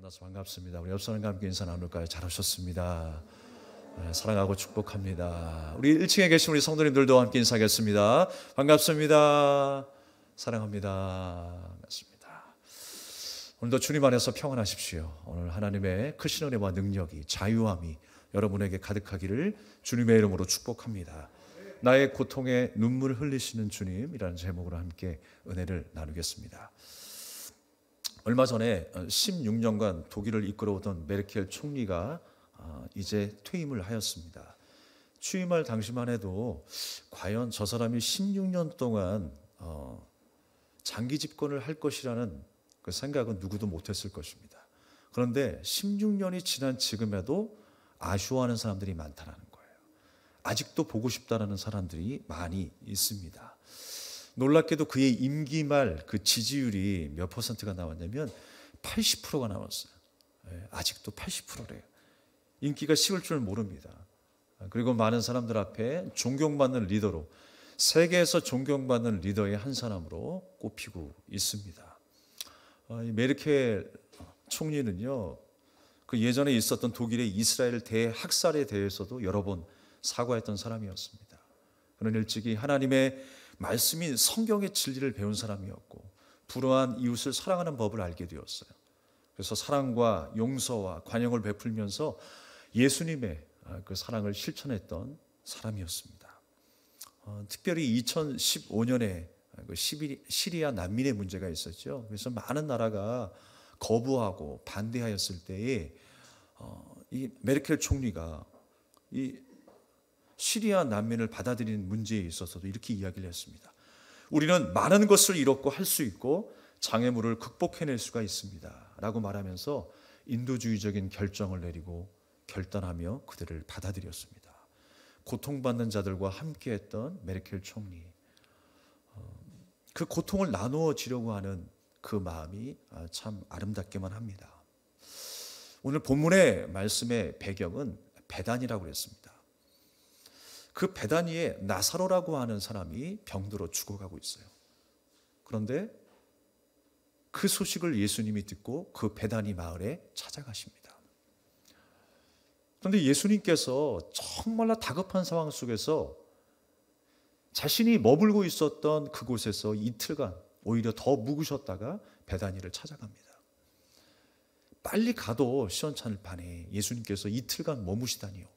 만나서 반갑습니다. 우리 옆 사람과 함께 인사 나눌까요? 잘 오셨습니다. 네, 사랑하고 축복합니다. 우리 1층에 계신 우리 성도님들도 함께 인사하겠습니다. 반갑습니다. 사랑합니다. 반갑습니다. 오늘도 주님 안에서 평안하십시오. 오늘 하나님의 크신 은혜와 능력이, 자유함이 여러분에게 가득하기를 주님의 이름으로 축복합니다. 나의 고통에 눈물을 흘리시는 주님이라는 제목으로 함께 은혜를 나누겠습니다. 얼마 전에 16년간 독일을 이끌어오던 메르켈 총리가 이제 퇴임을 하였습니다. 취임할 당시만 해도 과연 저 사람이 16년 동안 장기 집권을 할 것이라는 그 생각은 누구도 못했을 것입니다. 그런데 16년이 지난 지금에도 아쉬워하는 사람들이 많다는 거예요. 아직도 보고 싶다라는 사람들이 많이 있습니다. 놀랍게도 그의 임기 말 그 지지율이 몇 퍼센트가 나왔냐면 80%가 나왔어요. 아직도 80%래요. 인기가 식을 줄 모릅니다. 그리고 많은 사람들 앞에 존경받는 리더로, 세계에서 존경받는 리더의 한 사람으로 꼽히고 있습니다. 메르켈 총리는요, 그 예전에 있었던 독일의 이스라엘 대학살에 대해서도 여러 번 사과했던 사람이었습니다. 그는 일찍이 하나님의 말씀인 성경의 진리를 배운 사람이었고 불우한 이웃을 사랑하는 법을 알게 되었어요. 그래서 사랑과 용서와 관용을 베풀면서 예수님의 그 사랑을 실천했던 사람이었습니다. 특별히 2015년에 그 시리아 난민의 문제가 있었죠. 그래서 많은 나라가 거부하고 반대하였을 때에 이 메르켈 총리가 이 시리아 난민을 받아들이는 문제에 있어서도 이렇게 이야기를 했습니다. 우리는 많은 것을 잃었고 할 수 있고 장애물을 극복해낼 수가 있습니다 라고 말하면서 인도주의적인 결정을 내리고 결단하며 그들을 받아들였습니다. 고통받는 자들과 함께했던 메르켈 총리, 그 고통을 나누어지려고 하는 그 마음이 참 아름답기만 합니다. 오늘 본문의 말씀의 배경은 베단이라고 그랬습니다. 그 베다니에 나사로라고 하는 사람이 병들어 죽어가고 있어요. 그런데 그 소식을 예수님이 듣고 그 베다니 마을에 찾아가십니다. 그런데 예수님께서 정말로 다급한 상황 속에서 자신이 머물고 있었던 그곳에서 이틀간 오히려 더 묵으셨다가 베다니를 찾아갑니다. 빨리 가도 시원찮을 판에 예수님께서 이틀간 머무시다니요.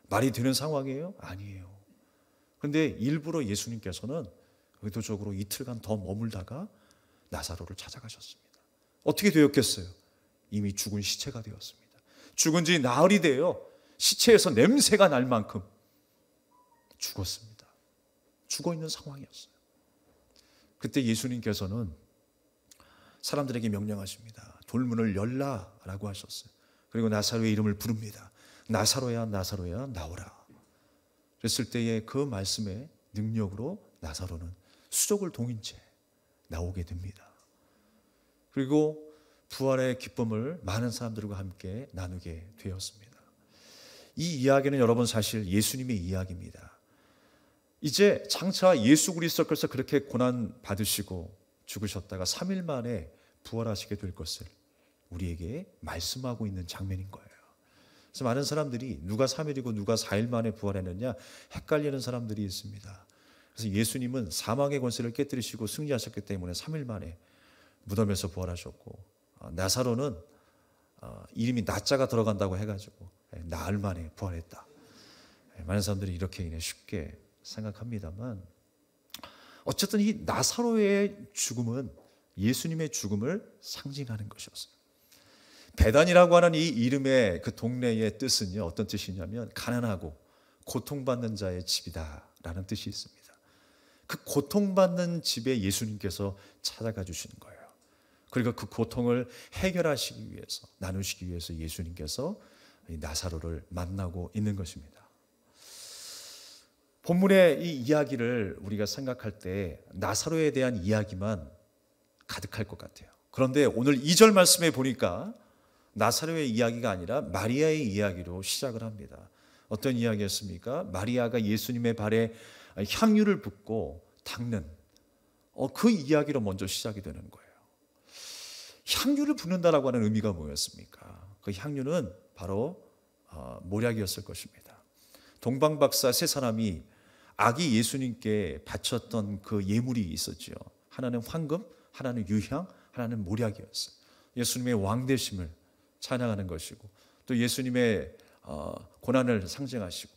말이 되는 상황이에요? 아니에요. 그런데 일부러 예수님께서는 의도적으로 이틀간 더 머물다가 나사로를 찾아가셨습니다. 어떻게 되었겠어요? 이미 죽은 시체가 되었습니다. 죽은 지 나흘이 되어 시체에서 냄새가 날 만큼 죽었습니다. 죽어 있는 상황이었어요. 그때 예수님께서는 사람들에게 명령하십니다. 돌문을 열라라고 하셨어요. 그리고 나사로의 이름을 부릅니다. 나사로야, 나사로야, 나오라. 그랬을 때에 그 말씀의 능력으로 나사로는 수족을 동인 채 나오게 됩니다. 그리고 부활의 기쁨을 많은 사람들과 함께 나누게 되었습니다. 이 이야기는 여러분 사실 예수님의 이야기입니다. 이제 장차 예수 그리스도께서 그렇게 고난 받으시고 죽으셨다가 3일 만에 부활하시게 될 것을 우리에게 말씀하고 있는 장면인 거예요. 그래서 많은 사람들이 누가 3일이고 누가 4일 만에 부활했느냐 헷갈리는 사람들이 있습니다. 그래서 예수님은 사망의 권세를 깨뜨리시고 승리하셨기 때문에 3일 만에 무덤에서 부활하셨고, 나사로는 이름이 나자가 들어간다고 해가지고 나흘 만에 부활했다. 많은 사람들이 이렇게 쉽게 생각합니다만 어쨌든 이 나사로의 죽음은 예수님의 죽음을 상징하는 것이었어요. 베단이라고 하는 이 이름의 그 동네의 뜻은요, 어떤 뜻이냐면 가난하고 고통받는 자의 집이다라는 뜻이 있습니다. 그 고통받는 집에 예수님께서 찾아가 주시는 거예요. 그리고 그 고통을 해결하시기 위해서, 나누시기 위해서 예수님께서 이 나사로를 만나고 있는 것입니다. 본문의 이 이야기를 우리가 생각할 때 나사로에 대한 이야기만 가득할 것 같아요. 그런데 오늘 2절 말씀에 보니까 나사로의 이야기가 아니라 마리아의 이야기로 시작을 합니다. 어떤 이야기였습니까? 마리아가 예수님의 발에 향유를 붓고 닦는 그 이야기로 먼저 시작이 되는 거예요. 향유를 붓는다라고 하는 의미가 뭐였습니까? 그 향유는 바로 몰약이었을 것입니다. 동방박사 세 사람이 아기 예수님께 바쳤던 그 예물이 있었죠. 하나는 황금, 하나는 유향, 하나는 몰약이었어요. 예수님의 왕되심을 찬양하는 것이고, 또 예수님의 고난을 상징하시고,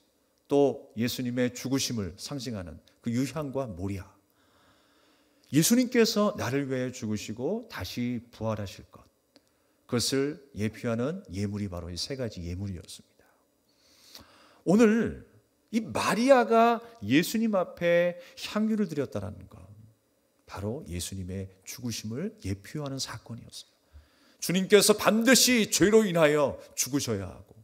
또 예수님의 죽으심을 상징하는 그 유향과 몰약. 예수님께서 나를 위해 죽으시고 다시 부활하실 것, 그것을 예표하는 예물이 바로 이 세 가지 예물이었습니다. 오늘 이 마리아가 예수님 앞에 향유를 드렸다는 것, 바로 예수님의 죽으심을 예표하는 사건이었어요. 주님께서 반드시 죄로 인하여 죽으셔야 하고,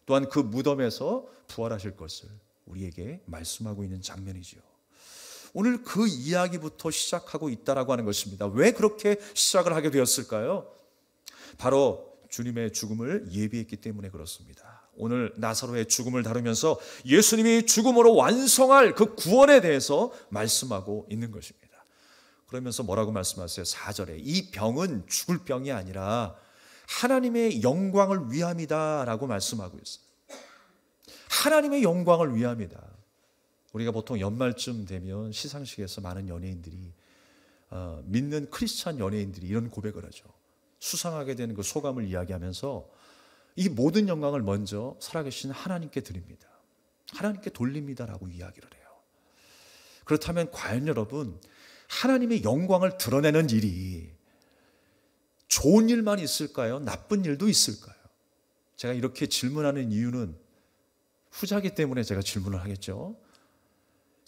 또한 그 무덤에서 부활하실 것을 우리에게 말씀하고 있는 장면이죠. 오늘 그 이야기부터 시작하고 있다라고 하는 것입니다. 왜 그렇게 시작을 하게 되었을까요? 바로 주님의 죽음을 예비했기 때문에 그렇습니다. 오늘 나사로의 죽음을 다루면서 예수님이 죽음으로 완성할 그 구원에 대해서 말씀하고 있는 것입니다. 그러면서 뭐라고 말씀하세요? 4절에 이 병은 죽을 병이 아니라 하나님의 영광을 위함이다 라고 말씀하고 있어요. 하나님의 영광을 위함이다. 우리가 보통 연말쯤 되면 시상식에서 많은 연예인들이 믿는 크리스찬 연예인들이 이런 고백을 하죠. 수상하게 된 그 소감을 이야기하면서 이 모든 영광을 먼저 살아계신 하나님께 드립니다. 하나님께 돌립니다라고 이야기를 해요. 그렇다면 과연 여러분, 하나님의 영광을 드러내는 일이 좋은 일만 있을까요? 나쁜 일도 있을까요? 제가 이렇게 질문하는 이유는 후자기 때문에 제가 질문을 하겠죠.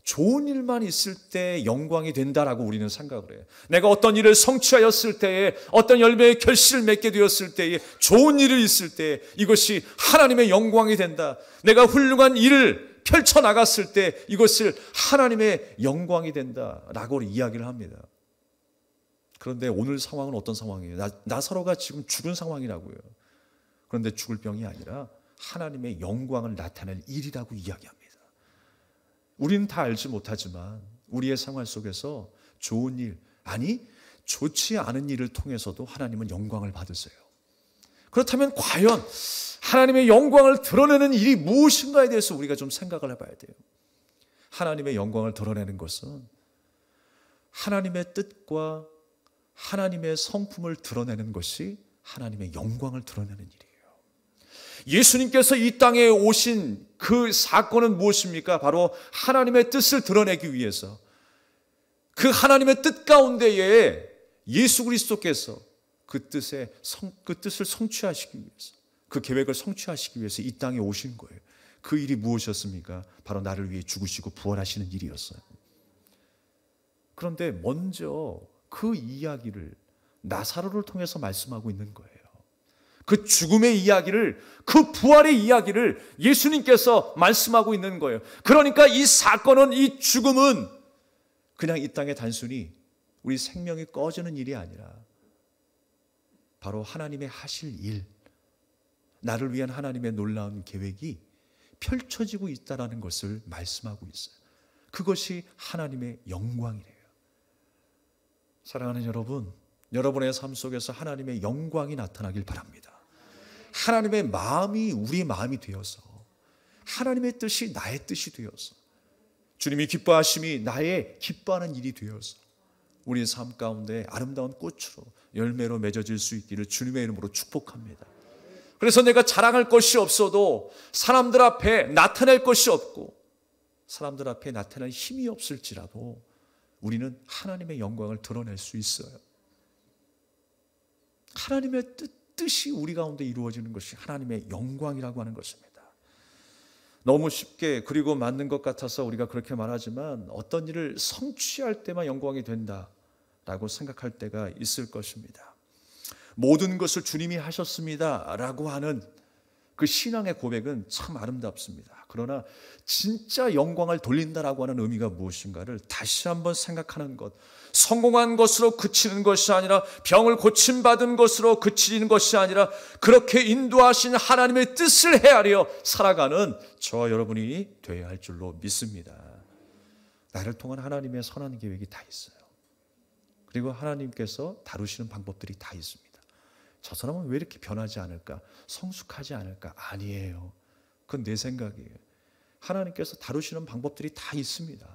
좋은 일만 있을 때 영광이 된다라고 우리는 생각을 해요. 내가 어떤 일을 성취하였을 때에, 어떤 열매의 결실을 맺게 되었을 때에, 좋은 일이 있을 때 이것이 하나님의 영광이 된다. 내가 훌륭한 일을 펼쳐나갔을 때 이것을 하나님의 영광이 된다라고 이야기를 합니다. 그런데 오늘 상황은 어떤 상황이에요? 나사로가 지금 죽은 상황이라고요. 그런데 죽을 병이 아니라 하나님의 영광을 나타낼 일이라고 이야기합니다. 우리는 다 알지 못하지만 우리의 생활 속에서 좋은 일, 아니 좋지 않은 일을 통해서도 하나님은 영광을 받으세요. 그렇다면 과연 하나님의 영광을 드러내는 일이 무엇인가에 대해서 우리가 좀 생각을 해봐야 돼요. 하나님의 영광을 드러내는 것은 하나님의 뜻과 하나님의 성품을 드러내는 것이 하나님의 영광을 드러내는 일이에요. 예수님께서 이 땅에 오신 그 사건은 무엇입니까? 바로 하나님의 뜻을 드러내기 위해서, 그 하나님의 뜻 가운데에 예수 그리스도께서 그 뜻을 성취하시기 위해서, 그 계획을 성취하시기 위해서 이 땅에 오신 거예요. 그 일이 무엇이었습니까? 바로 나를 위해 죽으시고 부활하시는 일이었어요. 그런데 먼저 그 이야기를 나사로를 통해서 말씀하고 있는 거예요. 그 죽음의 이야기를, 그 부활의 이야기를 예수님께서 말씀하고 있는 거예요. 그러니까 이 사건은, 이 죽음은 그냥 이 땅에 단순히 우리 생명이 꺼지는 일이 아니라 바로 하나님의 하실 일, 나를 위한 하나님의 놀라운 계획이 펼쳐지고 있다는 것을 말씀하고 있어요. 그것이 하나님의 영광이래요. 사랑하는 여러분, 여러분의 삶 속에서 하나님의 영광이 나타나길 바랍니다. 하나님의 마음이 우리의 마음이 되어서, 하나님의 뜻이 나의 뜻이 되어서, 주님이 기뻐하심이 나의 기뻐하는 일이 되어서 우리의 삶 가운데 아름다운 꽃으로, 열매로 맺어질 수 있기를 주님의 이름으로 축복합니다. 그래서 내가 자랑할 것이 없어도, 사람들 앞에 나타낼 것이 없고, 사람들 앞에 나타낼 힘이 없을지라도 우리는 하나님의 영광을 드러낼 수 있어요. 하나님의 뜻이 우리 가운데 이루어지는 것이 하나님의 영광이라고 하는 것입니다. 너무 쉽게 그리고 맞는 것 같아서 우리가 그렇게 말하지만, 어떤 일을 성취할 때만 영광이 된다라고 생각할 때가 있을 것입니다. 모든 것을 주님이 하셨습니다 라고 하는 그 신앙의 고백은 참 아름답습니다. 그러나 진짜 영광을 돌린다라고 하는 의미가 무엇인가를 다시 한번 생각하는 것, 성공한 것으로 그치는 것이 아니라, 병을 고침받은 것으로 그치는 것이 아니라, 그렇게 인도하신 하나님의 뜻을 헤아려 살아가는 저와 여러분이 되어야 할 줄로 믿습니다. 나를 통한 하나님의 선한 계획이 다 있어요. 그리고 하나님께서 다루시는 방법들이 다 있습니다. 저 사람은 왜 이렇게 변하지 않을까? 성숙하지 않을까? 아니에요. 그건 내 생각이에요. 하나님께서 다루시는 방법들이 다 있습니다.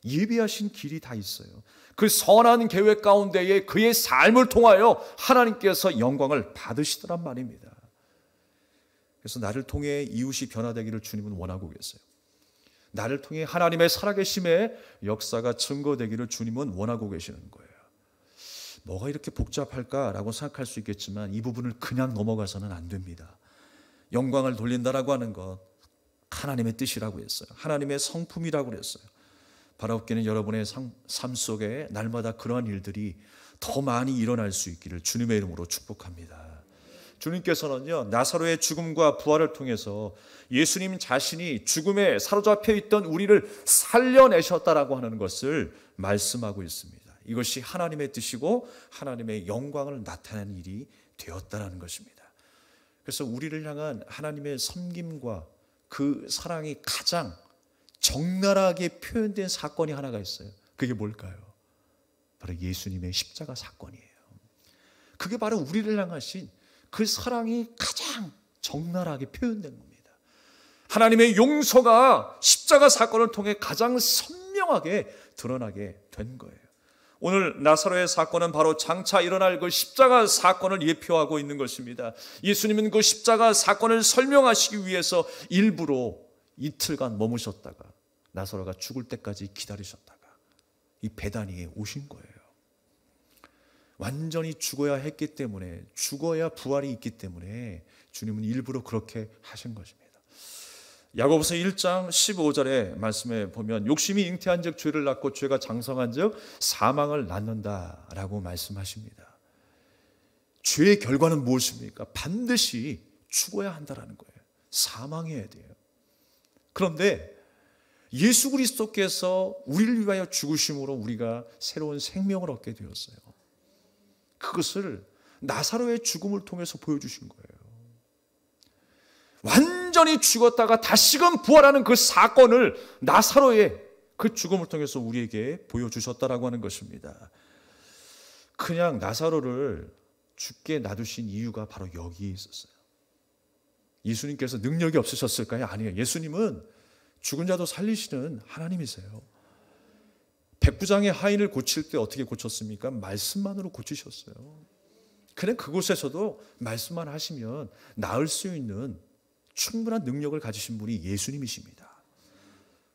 예비하신 길이 다 있어요. 그 선한 계획 가운데에 그의 삶을 통하여 하나님께서 영광을 받으시더란 말입니다. 그래서 나를 통해 이웃이 변화되기를 주님은 원하고 계세요. 나를 통해 하나님의 살아계심의 역사가 증거되기를 주님은 원하고 계시는 거예요. 뭐가 이렇게 복잡할까라고 생각할 수 있겠지만 이 부분을 그냥 넘어가서는 안 됩니다. 영광을 돌린다라고 하는 것 하나님의 뜻이라고 했어요. 하나님의 성품이라고 그랬어요. 바라옵기는 여러분의 삶 속에 날마다 그러한 일들이 더 많이 일어날 수 있기를 주님의 이름으로 축복합니다. 주님께서는요, 나사로의 죽음과 부활을 통해서 예수님 자신이 죽음에 사로잡혀 있던 우리를 살려내셨다라고 하는 것을 말씀하고 있습니다. 이것이 하나님의 뜻이고 하나님의 영광을 나타내는 일이 되었다라는 것입니다. 그래서 우리를 향한 하나님의 섬김과 그 사랑이 가장 적나라하게 표현된 사건이 하나가 있어요. 그게 뭘까요? 바로 예수님의 십자가 사건이에요. 그게 바로 우리를 향하신 그 사랑이 가장 적나라하게 표현된 겁니다. 하나님의 용서가 십자가 사건을 통해 가장 선명하게 드러나게 된 거예요. 오늘 나사로의 사건은 바로 장차 일어날 그 십자가 사건을 예표하고 있는 것입니다. 예수님은 그 십자가 사건을 설명하시기 위해서 일부러 이틀간 머무셨다가 나사로가 죽을 때까지 기다리셨다가 이 베다니에 오신 거예요. 완전히 죽어야 했기 때문에, 죽어야 부활이 있기 때문에 주님은 일부러 그렇게 하신 것입니다. 야고보서 1장 15절의 말씀에 보면 욕심이 잉태한 즉 죄를 낳고 죄가 장성한 즉 사망을 낳는다라고 말씀하십니다. 죄의 결과는 무엇입니까? 반드시 죽어야 한다라는 거예요. 사망해야 돼요. 그런데 예수 그리스도께서 우리를 위하여 죽으심으로 우리가 새로운 생명을 얻게 되었어요. 그것을 나사로의 죽음을 통해서 보여주신 거예요. 완전히 죽었다가 다시금 부활하는 그 사건을 나사로의 그 죽음을 통해서 우리에게 보여주셨다라고 하는 것입니다. 그냥 나사로를 죽게 놔두신 이유가 바로 여기에 있었어요. 예수님께서 능력이 없으셨을까요? 아니에요. 예수님은 죽은 자도 살리시는 하나님이세요. 백부장의 하인을 고칠 때 어떻게 고쳤습니까? 말씀만으로 고치셨어요. 그냥 그곳에서도 말씀만 하시면 나을 수 있는 충분한 능력을 가지신 분이 예수님이십니다.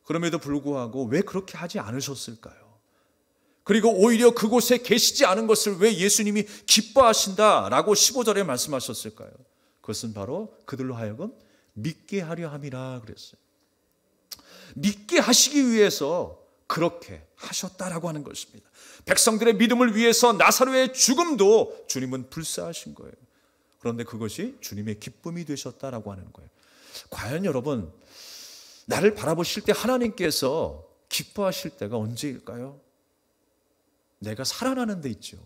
그럼에도 불구하고 왜 그렇게 하지 않으셨을까요? 그리고 오히려 그곳에 계시지 않은 것을 왜 예수님이 기뻐하신다라고 15절에 말씀하셨을까요? 그것은 바로 그들로 하여금 믿게 하려 함이라 그랬어요. 믿게 하시기 위해서 그렇게 하셨다라고 하는 것입니다. 백성들의 믿음을 위해서 나사로의 죽음도 주님은 불사하신 거예요. 그런데 그것이 주님의 기쁨이 되셨다라고 하는 거예요. 과연 여러분, 나를 바라보실 때 하나님께서 기뻐하실 때가 언제일까요? 내가 살아나는 데 있죠.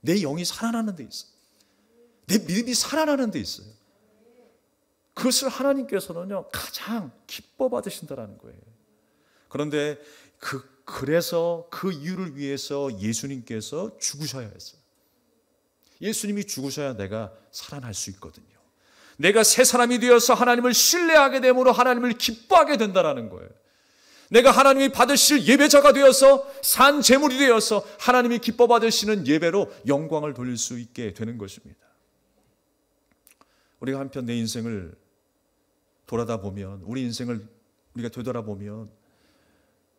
내 영이 살아나는 데 있어요. 내 믿음이 살아나는 데 있어요. 그것을 하나님께서는요, 가장 기뻐 받으신다라는 거예요. 그런데 그래서 그 이유를 위해서 예수님께서 죽으셔야 했어요. 예수님이 죽으셔야 내가 살아날 수 있거든요. 내가 새 사람이 되어서 하나님을 신뢰하게 됨으로 하나님을 기뻐하게 된다는 거예요. 내가 하나님이 받으실 예배자가 되어서 산 제물이 되어서 하나님이 기뻐 받으시는 예배로 영광을 돌릴 수 있게 되는 것입니다. 우리가 한편 내 인생을 돌아다 보면, 우리 인생을 우리가 되돌아보면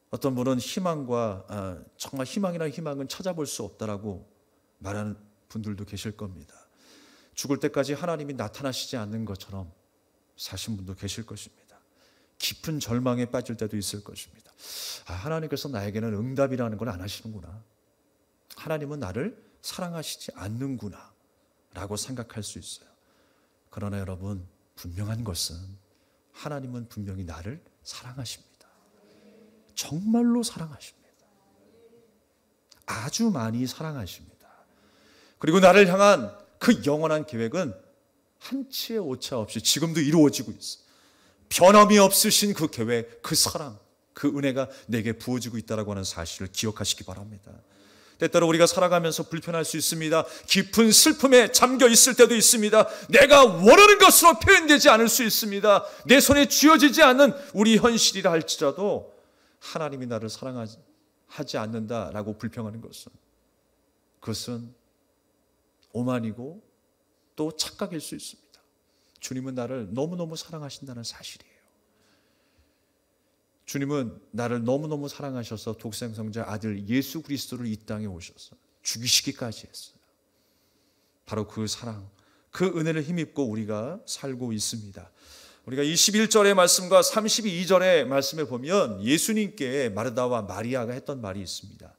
어떤 분은 희망과 정말 희망이나 희망은 찾아볼 수 없다라고 말하는 분들도 계실 겁니다. 죽을 때까지 하나님이 나타나시지 않는 것처럼 사신 분도 계실 것입니다. 깊은 절망에 빠질 때도 있을 것입니다. 하나님께서 나에게는 응답이라는 걸 안 하시는구나. 하나님은 나를 사랑하시지 않는구나 라고 생각할 수 있어요. 그러나 여러분, 분명한 것은 하나님은 분명히 나를 사랑하십니다. 정말로 사랑하십니다. 아주 많이 사랑하십니다. 그리고 나를 향한 그 영원한 계획은 한치의 오차 없이 지금도 이루어지고 있어요. 변함이 없으신 그 계획, 그 사랑, 그 은혜가 내게 부어지고 있다고 하는 사실을 기억하시기 바랍니다. 때때로 우리가 살아가면서 불편할 수 있습니다. 깊은 슬픔에 잠겨 있을 때도 있습니다. 내가 원하는 것으로 표현되지 않을 수 있습니다. 내 손에 쥐어지지 않는 우리 현실이라 할지라도 하나님이 나를 사랑하지 않는다라고 불평하는 그것은 오만이고 또 착각일 수 있습니다. 주님은 나를 너무너무 사랑하신다는 사실이에요. 주님은 나를 너무너무 사랑하셔서 독생성자 아들 예수 그리스도를 이 땅에 오셔서 죽이시기까지 했어요. 바로 그 사랑, 그 은혜를 힘입고 우리가 살고 있습니다. 우리가 21절의 말씀과 32절의 말씀에 보면 예수님께 마르다와 마리아가 했던 말이 있습니다.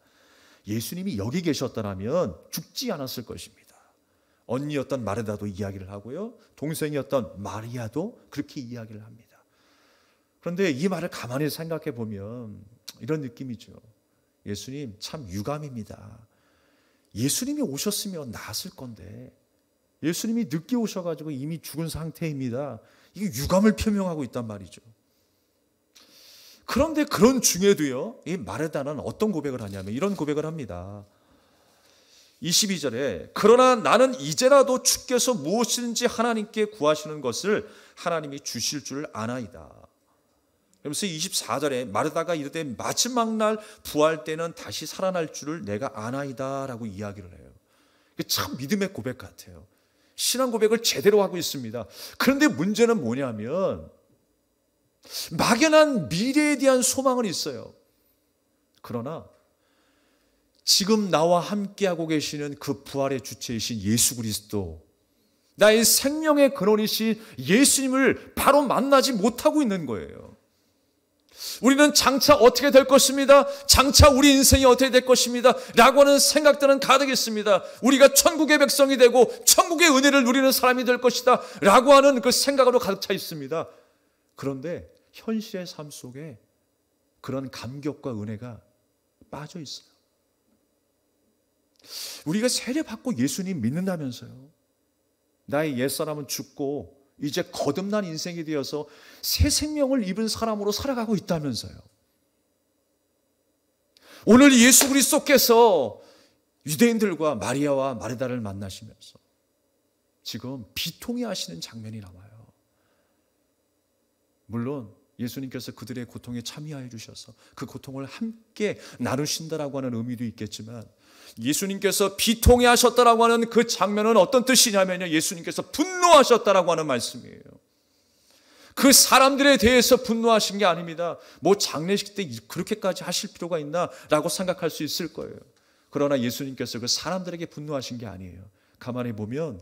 예수님이 여기 계셨더라면 죽지 않았을 것입니다. 언니였던 마르다도 이야기를 하고요, 동생이었던 마리아도 그렇게 이야기를 합니다. 그런데 이 말을 가만히 생각해 보면 이런 느낌이죠. 예수님 참 유감입니다. 예수님이 오셨으면 나았을 건데 예수님이 늦게 오셔가지고 이미 죽은 상태입니다. 이게 유감을 표명하고 있단 말이죠. 그런데 그런 중에도요, 이 마르다는 어떤 고백을 하냐면 이런 고백을 합니다. 22절에 그러나 나는 이제라도 주께서 무엇이든지 하나님께 구하시는 것을 하나님이 주실 줄 아나이다. 그러면서 24절에 마르다가 이르되 마지막 날 부활 때는 다시 살아날 줄을 내가 아나이다 라고 이야기를 해요. 이게 참 믿음의 고백 같아요. 신앙 고백을 제대로 하고 있습니다. 그런데 문제는 뭐냐면 막연한 미래에 대한 소망은 있어요. 그러나 지금 나와 함께하고 계시는 그 부활의 주체이신 예수 그리스도, 나의 생명의 근원이신 예수님을 바로 만나지 못하고 있는 거예요. 우리는 장차 어떻게 될 것입니다. 장차 우리 인생이 어떻게 될 것입니다. 라고 하는 생각들은 가득 있습니다. 우리가 천국의 백성이 되고 천국의 은혜를 누리는 사람이 될 것이다 라고 하는 그 생각으로 가득 차 있습니다. 그런데 현실의 삶 속에 그런 감격과 은혜가 빠져 있어요. 우리가 세례받고 예수님 믿는다면서요. 나의 옛사람은 죽고 이제 거듭난 인생이 되어서 새 생명을 입은 사람으로 살아가고 있다면서요. 오늘 예수 그리스도께서 유대인들과 마리아와 마르다를 만나시면서 지금 비통해 하시는 장면이 나와요. 물론 예수님께서 그들의 고통에 참여해 주셔서 그 고통을 함께 나누신다라고 하는 의미도 있겠지만, 예수님께서 비통해 하셨다라고 하는 그 장면은 어떤 뜻이냐면요, 예수님께서 분노하셨다라고 하는 말씀이에요. 그 사람들에 대해서 분노하신 게 아닙니다. 뭐 장례식 때 그렇게까지 하실 필요가 있나 라고 생각할 수 있을 거예요. 그러나 예수님께서 그 사람들에게 분노하신 게 아니에요. 가만히 보면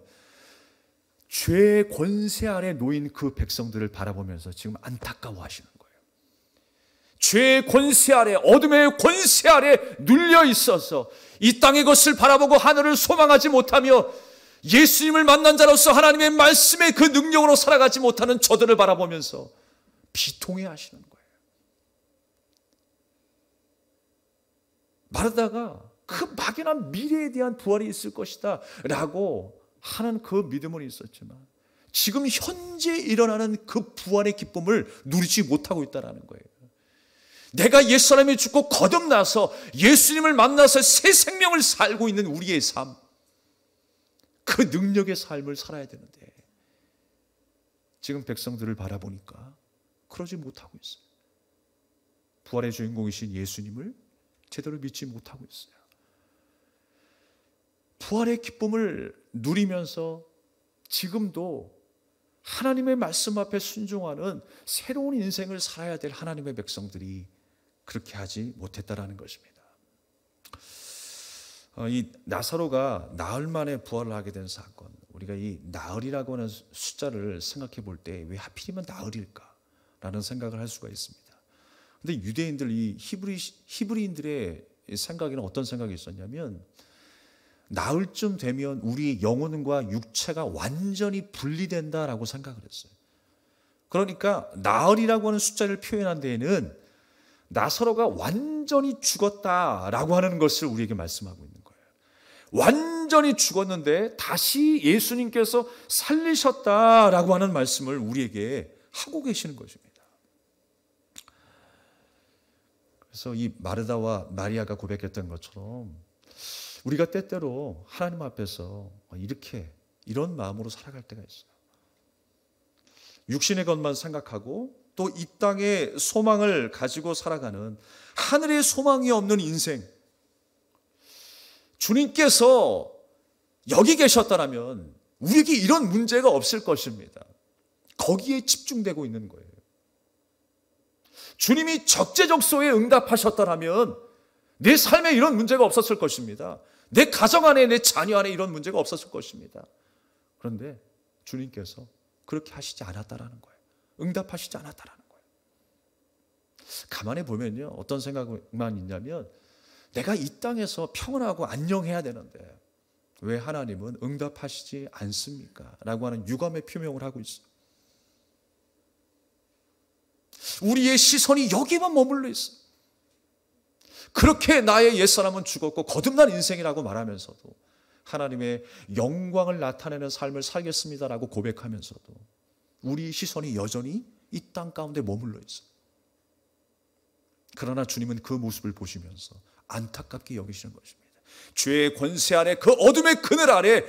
죄의 권세 아래 놓인 그 백성들을 바라보면서 지금 안타까워하시는 거예요. 죄의 권세 아래, 어둠의 권세 아래 눌려 있어서 이 땅의 것을 바라보고 하늘을 소망하지 못하며 예수님을 만난 자로서 하나님의 말씀의 그 능력으로 살아가지 못하는 저들을 바라보면서 비통해 하시는 거예요. 마르다가 그 막연한 미래에 대한 부활이 있을 것이다 라고 하는 그 믿음은 있었지만 지금 현재 일어나는 그 부활의 기쁨을 누리지 못하고 있다는 거예요. 내가 옛사람이 죽고 거듭나서 예수님을 만나서 새 생명을 살고 있는 우리의 삶, 그 능력의 삶을 살아야 되는데 지금 백성들을 바라보니까 그러지 못하고 있어요. 부활의 주인공이신 예수님을 제대로 믿지 못하고 있어요. 부활의 기쁨을 누리면서 지금도 하나님의 말씀 앞에 순종하는 새로운 인생을 살아야 될 하나님의 백성들이 그렇게 하지 못했다라는 것입니다. 이 나사로가 나흘 만에 부활을 하게 된 사건, 우리가 이 나흘이라고 하는 숫자를 생각해 볼 때 왜 하필이면 나흘일까라는 생각을 할 수가 있습니다. 그런데 유대인들, 이 히브리인들의 생각에는 어떤 생각이 있었냐면 나흘쯤 되면 우리 영혼과 육체가 완전히 분리된다라고 생각을 했어요. 그러니까 나흘이라고 하는 숫자를 표현한 데에는 나사로가 완전히 죽었다라고 하는 것을 우리에게 말씀하고 있는 거예요. 완전히 죽었는데 다시 예수님께서 살리셨다라고 하는 말씀을 우리에게 하고 계시는 것입니다. 그래서 이 마르다와 마리아가 고백했던 것처럼 우리가 때때로 하나님 앞에서 이런 마음으로 살아갈 때가 있어요. 육신의 것만 생각하고 또 이 땅의 소망을 가지고 살아가는 하늘의 소망이 없는 인생. 주님께서 여기 계셨다면 우리에게 이런 문제가 없을 것입니다. 거기에 집중되고 있는 거예요. 주님이 적재적소에 응답하셨다면 내 삶에 이런 문제가 없었을 것입니다. 내 가정 안에, 내 자녀 안에 이런 문제가 없었을 것입니다. 그런데 주님께서 그렇게 하시지 않았다라는 거예요. 응답하시지 않았다라는 거예요. 가만히 보면요, 어떤 생각만 있냐면 내가 이 땅에서 평안하고 안녕해야 되는데 왜 하나님은 응답하시지 않습니까? 라고 하는 유감의 표명을 하고 있어요. 우리의 시선이 여기만 머물러 있어요. 그렇게 나의 옛사람은 죽었고 거듭난 인생이라고 말하면서도 하나님의 영광을 나타내는 삶을 살겠습니다라고 고백하면서도 우리 시선이 여전히 이 땅 가운데 머물러 있어요. 그러나 주님은 그 모습을 보시면서 안타깝게 여기시는 것입니다. 죄의 권세 아래, 그 어둠의 그늘 아래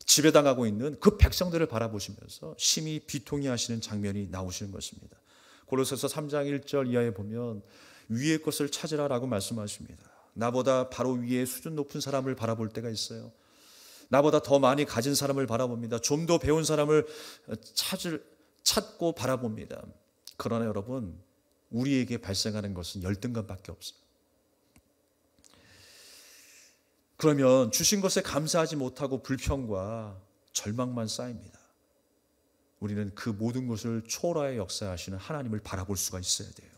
지배당하고 있는 그 백성들을 바라보시면서 심히 비통해 하시는 장면이 나오시는 것입니다. 고로새서 3장 1절 이하에 보면 위의 것을 찾으라라고 말씀하십니다. 나보다 바로 위에 수준 높은 사람을 바라볼 때가 있어요. 나보다 더 많이 가진 사람을 바라봅니다. 좀 더 배운 사람을 찾고 바라봅니다. 그러나 여러분, 우리에게 발생하는 것은 열등감밖에 없어요. 그러면 주신 것에 감사하지 못하고 불평과 절망만 쌓입니다. 우리는 그 모든 것을 초월하여 역사하시는 하나님을 바라볼 수가 있어야 돼요.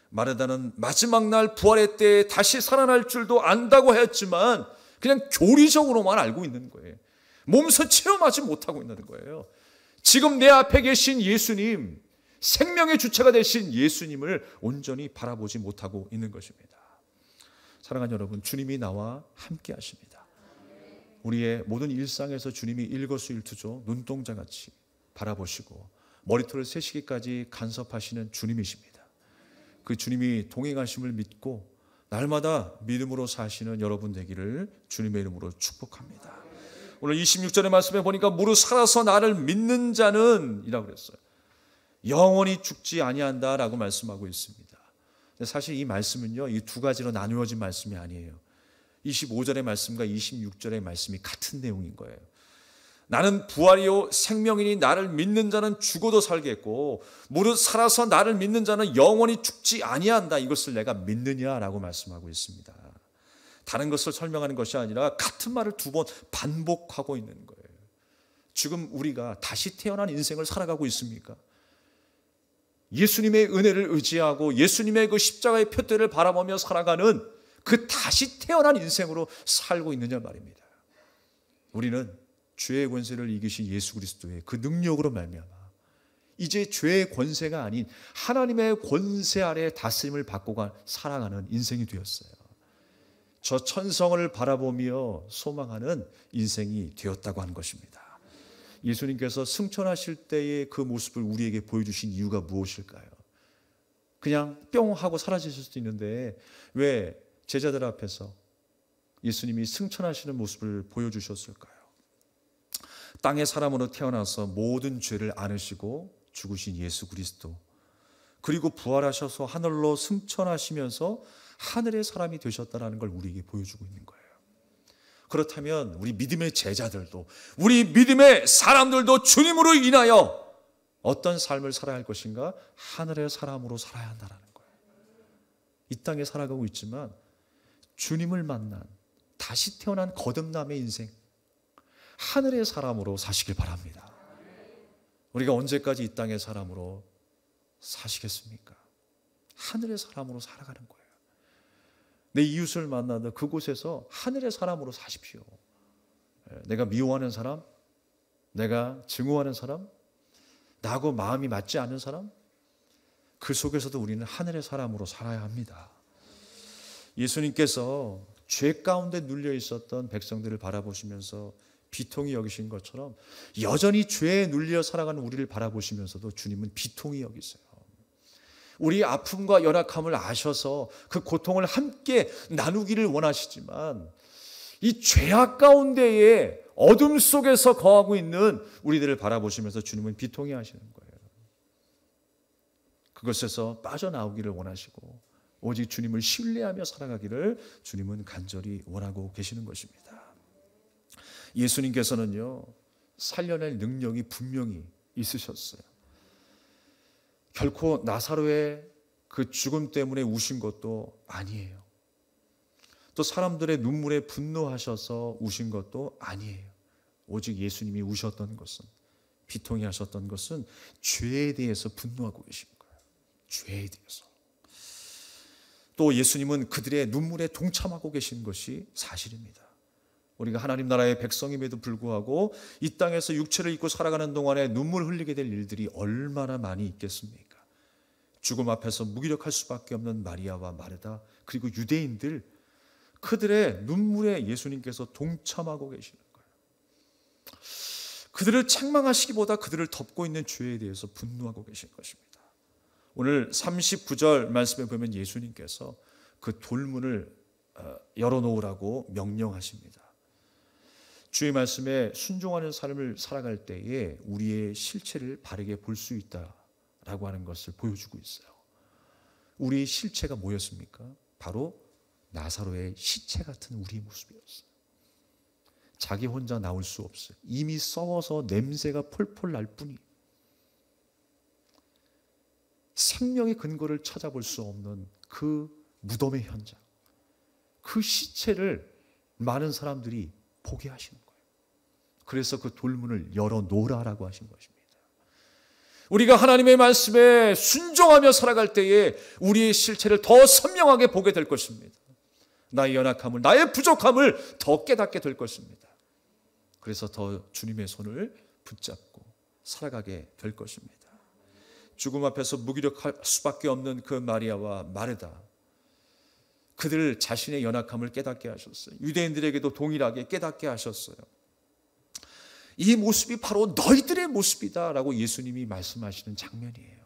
마르다는 마지막 날 부활의 때에 다시 살아날 줄도 안다고 했지만 그냥 교리적으로만 알고 있는 거예요. 몸소 체험하지 못하고 있는 거예요. 지금 내 앞에 계신 예수님, 생명의 주체가 되신 예수님을 온전히 바라보지 못하고 있는 것입니다. 사랑하는 여러분, 주님이 나와 함께 하십니다. 우리의 모든 일상에서 주님이 일거수일투족 눈동자같이 바라보시고 머리털을 세시기까지 간섭하시는 주님이십니다. 그 주님이 동행하심을 믿고 날마다 믿음으로 사시는 여러분 되기를 주님의 이름으로 축복합니다. 오늘 26절의 말씀에 보니까 무릇 살아서 나를 믿는 자는 이라고 그랬어요. 영원히 죽지 아니한다라고 말씀하고 있습니다. 사실 이 말씀은요, 이 두 가지로 나누어진 말씀이 아니에요. 25절의 말씀과 26절의 말씀이 같은 내용인 거예요. 나는 부활이요 생명이니 나를 믿는 자는 죽어도 살겠고 무릇 살아서 나를 믿는 자는 영원히 죽지 아니한다. 이것을 내가 믿느냐라고 말씀하고 있습니다. 다른 것을 설명하는 것이 아니라 같은 말을 두 번 반복하고 있는 거예요. 지금 우리가 다시 태어난 인생을 살아가고 있습니까? 예수님의 은혜를 의지하고 예수님의 그 십자가의 표대를 바라보며 살아가는 그 다시 태어난 인생으로 살고 있느냐 말입니다. 우리는 죄의 권세를 이기신 예수 그리스도의 그 능력으로 말미암아 이제 죄의 권세가 아닌 하나님의 권세 아래 다스림을 받고 살아가는 인생이 되었어요. 저 천성을 바라보며 소망하는 인생이 되었다고 하는 것입니다. 예수님께서 승천하실 때의 그 모습을 우리에게 보여주신 이유가 무엇일까요? 그냥 뿅 하고 사라지실 수도 있는데 왜 제자들 앞에서 예수님이 승천하시는 모습을 보여주셨을까요? 땅의 사람으로 태어나서 모든 죄를 안으시고 죽으신 예수 그리스도, 그리고 부활하셔서 하늘로 승천하시면서 하늘의 사람이 되셨다는 걸 우리에게 보여주고 있는 거예요. 그렇다면 우리 믿음의 제자들도, 우리 믿음의 사람들도 주님으로 인하여 어떤 삶을 살아야 할 것인가? 하늘의 사람으로 살아야 한다는 거예요. 이 땅에 살아가고 있지만 주님을 만난 다시 태어난 거듭남의 인생, 하늘의 사람으로 사시길 바랍니다. 우리가 언제까지 이 땅의 사람으로 사시겠습니까? 하늘의 사람으로 살아가는 거예요. 내 이웃을 만나도 그곳에서 하늘의 사람으로 사십시오. 내가 미워하는 사람, 내가 증오하는 사람, 나하고 마음이 맞지 않는 사람, 그 속에서도 우리는 하늘의 사람으로 살아야 합니다. 예수님께서 죄 가운데 눌려 있었던 백성들을 바라보시면서 비통히 여기신 것처럼 여전히 죄에 눌려 살아가는 우리를 바라보시면서도 주님은 비통히 여기세요. 우리 아픔과 연약함을 아셔서 그 고통을 함께 나누기를 원하시지만 이 죄악 가운데에 어둠 속에서 거하고 있는 우리들을 바라보시면서 주님은 비통해 하시는 거예요. 그것에서 빠져나오기를 원하시고 오직 주님을 신뢰하며 살아가기를 주님은 간절히 원하고 계시는 것입니다. 예수님께서는요, 살려낼 능력이 분명히 있으셨어요. 결코 나사로의 그 죽음 때문에 우신 것도 아니에요. 또 사람들의 눈물에 분노하셔서 우신 것도 아니에요. 오직 예수님이 우셨던 것은, 비통해 하셨던 것은 죄에 대해서 분노하고 계신 거예요. 죄에 대해서. 또 예수님은 그들의 눈물에 동참하고 계신 것이 사실입니다. 우리가 하나님 나라의 백성임에도 불구하고 이 땅에서 육체를 입고 살아가는 동안에 눈물 흘리게 될 일들이 얼마나 많이 있겠습니까? 죽음 앞에서 무기력할 수밖에 없는 마리아와 마르다, 그리고 유대인들, 그들의 눈물에 예수님께서 동참하고 계시는 거예요. 그들을 책망하시기보다 그들을 덮고 있는 죄에 대해서 분노하고 계신 것입니다. 오늘 39절 말씀에 보면 예수님께서 그 돌문을 열어놓으라고 명령하십니다. 주의 말씀에 순종하는 삶을 살아갈 때에 우리의 실체를 바르게 볼 수 있다라고 하는 것을 보여주고 있어요. 우리의 실체가 뭐였습니까? 바로 나사로의 시체 같은 우리의 모습이었어요. 자기 혼자 나올 수 없어요. 이미 썩어서 냄새가 폴폴 날 뿐이. 생명의 근거를 찾아볼 수 없는 그 무덤의 현장, 그 시체를 많은 사람들이 보게 하시는 거예요. 그래서 그 돌문을 열어놓으라고 하신 것입니다. 우리가 하나님의 말씀에 순종하며 살아갈 때에 우리의 실체를 더 선명하게 보게 될 것입니다. 나의 연약함을, 나의 부족함을 더 깨닫게 될 것입니다. 그래서 더 주님의 손을 붙잡고 살아가게 될 것입니다. 죽음 앞에서 무기력할 수밖에 없는 그 마리아와 마르다, 그들 자신의 연약함을 깨닫게 하셨어요. 유대인들에게도 동일하게 깨닫게 하셨어요. 이 모습이 바로 너희들의 모습이다라고 예수님이 말씀하시는 장면이에요.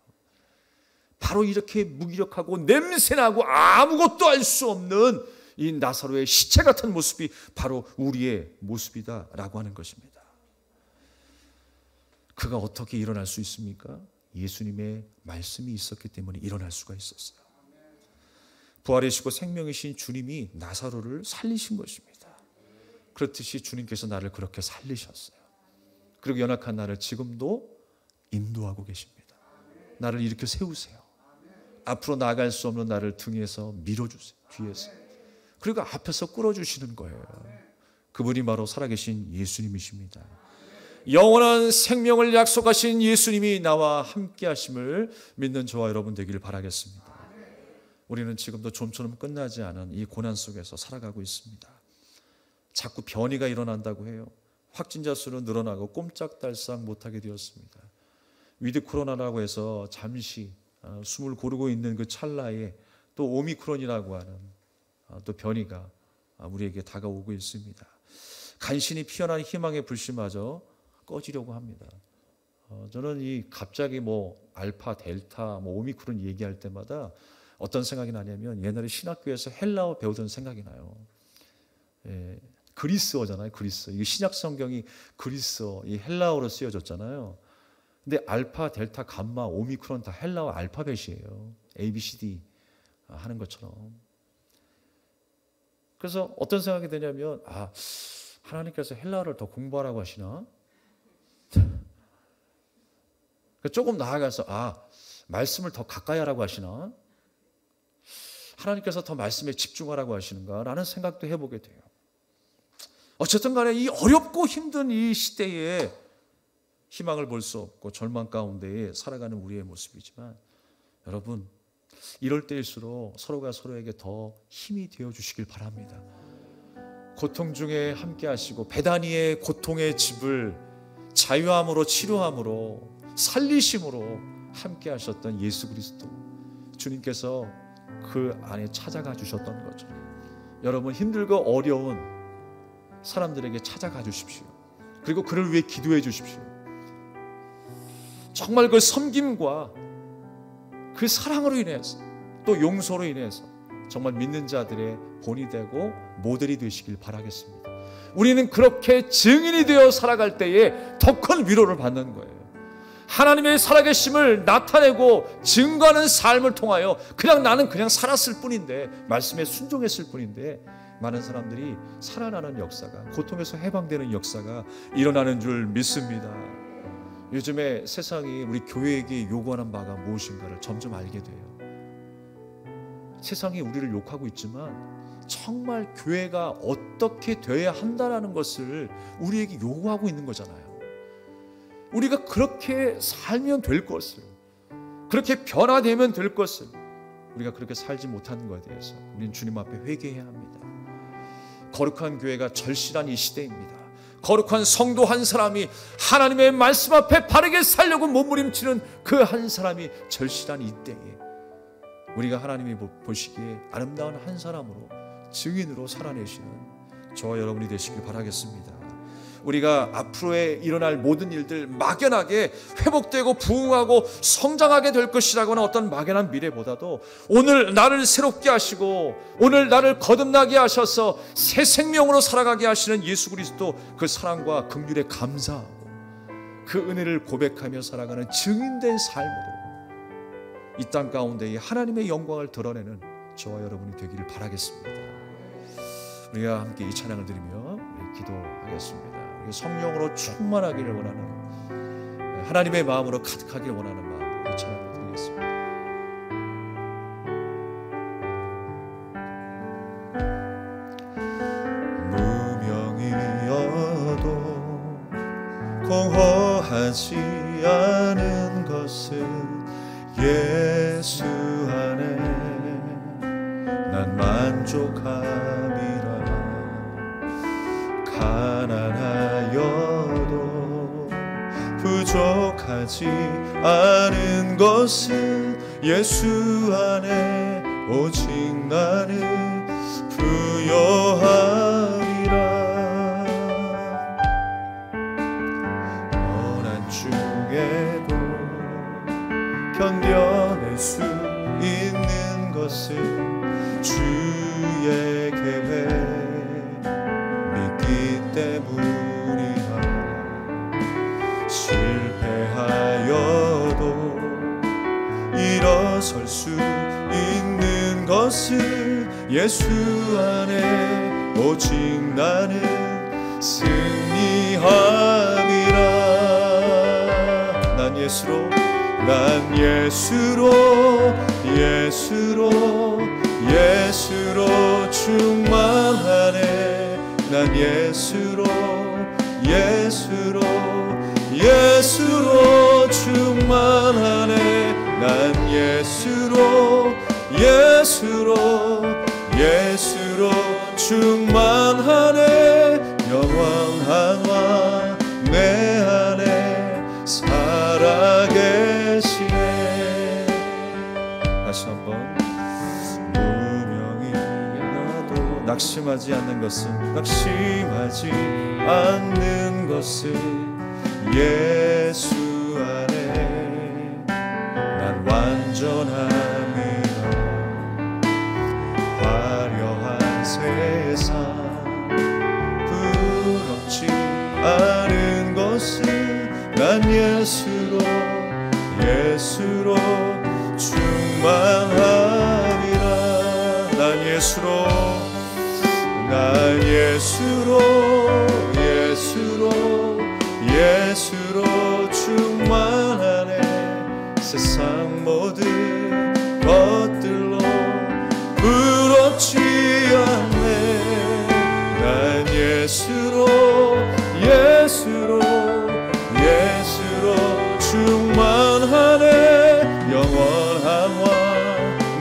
바로 이렇게 무기력하고 냄새나고 아무것도 알 수 없는 이 나사로의 시체 같은 모습이 바로 우리의 모습이다라고 하는 것입니다. 그가 어떻게 일어날 수 있습니까? 예수님의 말씀이 있었기 때문에 일어날 수가 있었어요. 부활이시고 생명이신 주님이 나사로를 살리신 것입니다. 그렇듯이 주님께서 나를 그렇게 살리셨어요. 그리고 연약한 나를 지금도 인도하고 계십니다. 나를 일으켜 세우세요. 앞으로 나아갈 수 없는 나를 등에서 밀어주세요. 뒤에서. 그리고 앞에서 끌어주시는 거예요. 그분이 바로 살아계신 예수님이십니다. 영원한 생명을 약속하신 예수님이 나와 함께 하심을 믿는 저와 여러분 되기를 바라겠습니다. 우리는 지금도 좀처럼 끝나지 않은 이 고난 속에서 살아가고 있습니다. 자꾸 변이가 일어난다고 해요. 확진자 수는 늘어나고 꼼짝달싹 못하게 되었습니다. 위드 코로나라고 해서 잠시 숨을 고르고 있는 그 찰나에 또 오미크론이라고 하는 또 변이가 우리에게 다가오고 있습니다. 간신히 피어난 희망의 불씨마저 꺼지려고 합니다. 저는 이 갑자기 알파, 델타, 오미크론 얘기할 때마다 어떤 생각이 나냐면 옛날에 신학교에서 헬라어 배우던 생각이 나요. 그리스어잖아요. 그리스어. 이게 신약 성경이 그리스어, 이 헬라어로 쓰여졌잖아요. 근데 알파, 델타, 감마, 오미크론 다 헬라어 알파벳이에요. A, B, C, D 하는 것처럼. 그래서 어떤 생각이 드냐면 하나님께서 헬라어를 더 공부하라고 하시나? 조금 나아가서 말씀을 더 가까이 하라고 하시나? 하나님께서 더 말씀에 집중하라고 하시는가? 라는 생각도 해보게 돼요. 어쨌든 간에 이 어렵고 힘든 이 시대에 희망을 볼 수 없고 절망 가운데에 살아가는 우리의 모습이지만 여러분, 이럴 때일수록 서로가 서로에게 더 힘이 되어 주시길 바랍니다. 고통 중에 함께 하시고 베다니의 고통의 집을 자유함으로 치료함으로 살리심으로 함께 하셨던 예수 그리스도, 주님께서 그 안에 찾아가 주셨던 거죠. 여러분, 힘들고 어려운 사람들에게 찾아가 주십시오. 그리고 그를 위해 기도해 주십시오. 정말 그 섬김과 그 사랑으로 인해서 또 용서로 인해서 정말 믿는 자들의 본이 되고 모델이 되시길 바라겠습니다. 우리는 그렇게 증인이 되어 살아갈 때에 더 큰 위로를 받는 거예요. 하나님의 살아계심을 나타내고 증거하는 삶을 통하여 그냥 나는 그냥 살았을 뿐인데, 말씀에 순종했을 뿐인데, 많은 사람들이 살아나는 역사가, 고통에서 해방되는 역사가 일어나는 줄 믿습니다. 요즘에 세상이 우리 교회에게 요구하는 바가 무엇인가를 점점 알게 돼요. 세상이 우리를 욕하고 있지만 정말 교회가 어떻게 되어야 한다는 것을 우리에게 요구하고 있는 거잖아요. 우리가 그렇게 살면 될 것을, 그렇게 변화되면 될 것을, 우리가 그렇게 살지 못하는 것에 대해서 우리는 주님 앞에 회개해야 합니다. 거룩한 교회가 절실한 이 시대입니다. 거룩한 성도 한 사람이 하나님의 말씀 앞에 바르게 살려고 몸부림치는 그 한 사람이 절실한 이때에 우리가 하나님이 보시기에 아름다운 한 사람으로, 증인으로 살아내시는 저와 여러분이 되시길 바라겠습니다. 우리가 앞으로에 일어날 모든 일들 막연하게 회복되고 부흥하고 성장하게 될 것이라고는 어떤 막연한 미래보다도 오늘 나를 새롭게 하시고 오늘 나를 거듭나게 하셔서 새 생명으로 살아가게 하시는 예수 그리스도 그 사랑과 긍휼에 감사하고 그 은혜를 고백하며 살아가는 증인된 삶으로 이 땅 가운데에 하나님의 영광을 드러내는 저와 여러분이 되기를 바라겠습니다. 우리가 함께 이 찬양을 드리며 기도하겠습니다. 성령으로 충만하기를 원하는, 하나님의 마음으로 가득하기를 원하는 마음으로 이 찬양을 드리겠습니다. 무명이어도 공허하지 않은 것은 예수 안에 난 만족함이라. 가난하여도 부족하지 않은 것은 예수 안에 오직 나는 부요함이라. 고난 중에도 견뎌낼 수 있는 것은 주의 계획 때문이라. 실패하여도 일어설 수 있는 것은 예수 안에 오직 나는 승리함이라. 난 예수로 충만하네. 난 예수로 충만하네. 난 예수로 충만하네. 영원한 왕 내 안에 살아계시네. 다시 한번. 무명이라도 낙심하지 않는 것은 예수 안에 난 완전함이라. 화려한 세상 부럽지 않은 것은 난 예수로 충만함이라. 난 예수로 충만하네. 세상 모든 것들로 부럽지 않네. 난 예수로 충만하네. 영원한 왕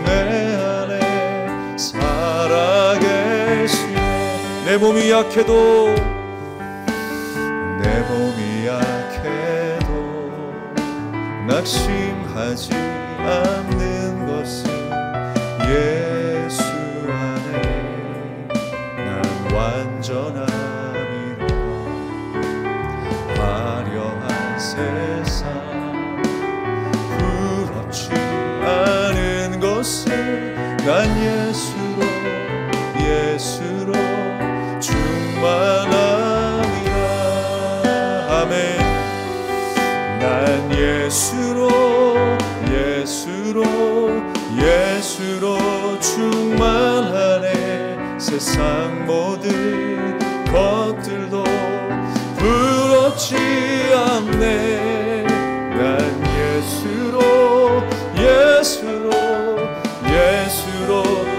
내 안에 살아계시네. 내 몸이 약해도 낙심하지 않는 것은 예수 안에 난 완전함이라. 화려한 세상 부럽지 않은 난 예수로 충만하네. 세상 모든 것들도 부럽지 않네. 난 예수로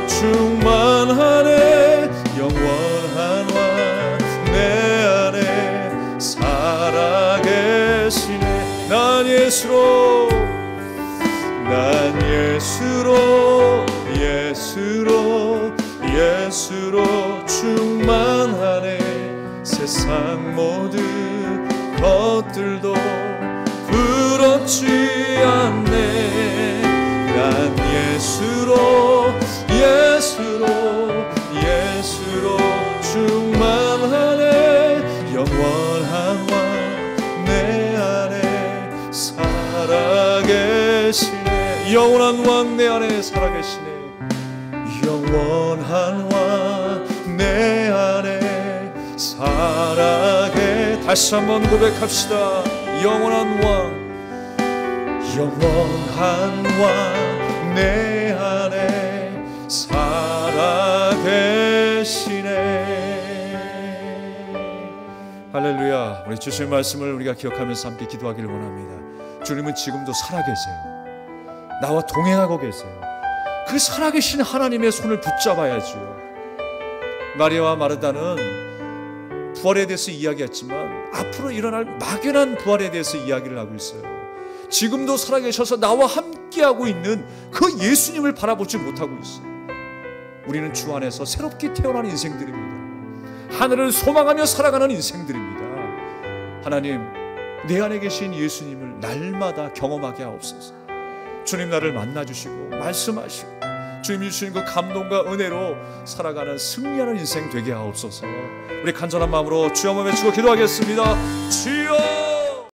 충만하네. 영원한 왕 내 안에 살아계시네. 난 예수로 충만하네. 세상 모든 것들도 부럽지 않네. 난 예수로 충만하네. 영원한 왕 내 안에 살아계시네. 영원한 왕 내 안에 살아계시네. 영원한 왕 내 안에 다시 한번 고백합시다. 영원한 왕 내 안에 살아계시네. 할렐루야. 우리 주신 말씀을 우리가 기억하면서 함께 기도하기를 원합니다. 주님은 지금도 살아계세요. 나와 동행하고 계세요. 그 살아계신 하나님의 손을 붙잡아야죠. 마리아와 마르다는 부활에 대해서 이야기했지만 앞으로 일어날 막연한 부활에 대해서 이야기를 하고 있어요. 지금도 살아계셔서 나와 함께하고 있는 그 예수님을 바라보지 못하고 있어요. 우리는 주 안에서 새롭게 태어난 인생들입니다. 하늘을 소망하며 살아가는 인생들입니다. 하나님, 내 안에 계신 예수님을 날마다 경험하게 하옵소서. 주님 나를 만나주시고 말씀하시고 주님이 주신 그 감동과 은혜로 살아가는 승리하는 인생 되게 하옵소서. 우리 간절한 마음으로 주여 한번 외치고 기도하겠습니다. 주여!